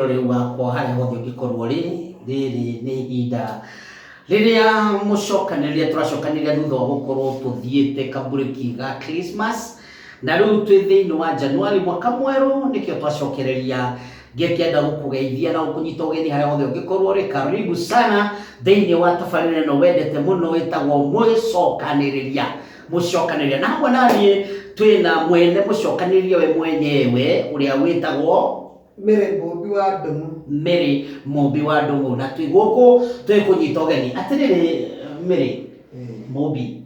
Riu wakwa haria hothe ungikorwo riri ni ihinda riria mucokaniria turacokaniria thutha wa gukorwo tuthiite kaburiki ga Christmas na riu twi thiini wa January mwaka mweru nikio twacokereria ngikienda gukugeithia na gukunyita ugeni haria hothe ungikorwo ri. Karibu sana thiini wa tabarira no wendete muno witagwo mucokaniria na hamwe nanie twina mwene mucokaniria we mwenyewe uria witagwo Mary Mumbi wa Ndungu. Mary Mumbi wa Ndungu na twi guku twi kunyita ugeni atiriri Mary Mumbi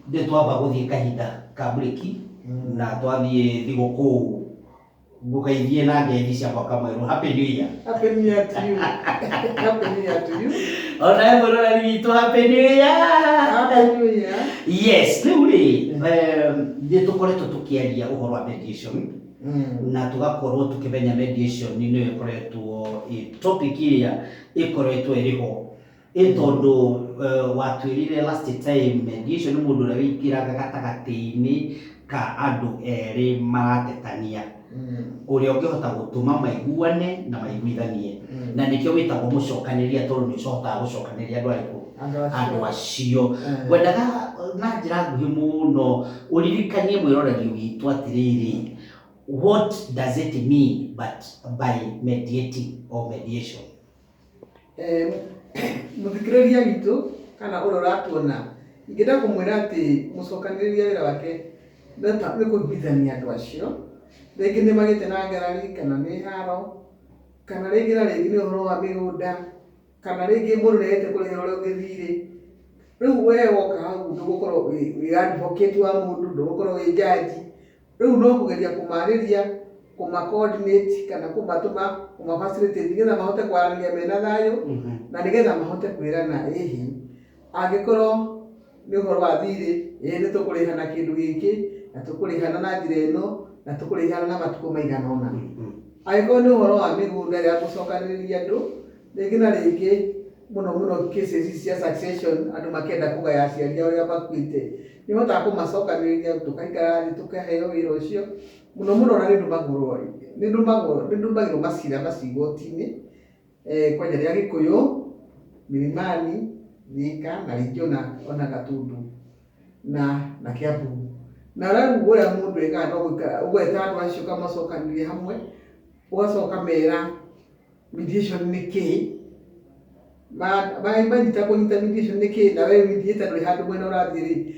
ndi twamba guthie kahinda ka break na twathie thiguku ngugeithie na ngethi cia mwaka mweru. Happy New Year. Happy New Year to you. Happy New Year to you. Ona murora witu Happy New Year. Happy New Year. Yes, riu ri ndi tukoretwo tukiaria uhoro wa mediation na tugakorwo tukimenya mediation ni ikoretwo topic iria ikoretwo iriho tondu watwirire last time mediation ni mundu uria wikiraga gatagati-ini ka andu eri maratetania uria ungihota gutuma maiguane na maiguithanie na nikio witagwo mucokaniria tondu ni ucokaga gucokaniria andu ariku andu acio wendaga na njira nguhi muno uririkanie mwiroreri witu atiriri what does it mean but by mediating or mediation? Muthikiriria gitu kana uroratuona ingenda kumwira ati mucokaniria wira wake ni kuiguithania andu acio ringi ni magite na ngarari kana ni haro kana ringi na ringi ni uhoro wa migunda kana ringi mundu nirete kurihira uria ungithire. Riu we woka hau ndugukorwo wi advocate wa mundu ndugukorwo wi judge. Riu no kugeria kumariria kuma coordinate kana kumatuma kuma facilitate nigetha mahote kwaranĩria mena thayu na nigetha mahote kwirana ihi angikorwo ni uhoro wa thiri ni tukurihana kindu giki na tukurihana na njira ino na tukurihana na matuko maigana ona. Angikorwo ni uhoro wa migunda ya gucokanĩrĩria andu ringi na ringi muno cases cia succession andu makenda kugaya aciari aria makuite ni hotaga kumacokanĩrĩria tukaikara tukaheo wira ucio muno na ni ndumagirwo macira macigoti-ini kwa njĩra ya Gikuyu, Milimani, Thika na ringi ona Gatundu na Kiambu. Na riu uria mundu ekaga no ugweta andu acio kamacokanĩrĩria hamwe ugacoka mera mediation ni kii manyita kunyita mediation ni kii na we mediator nduri handu mwena urathii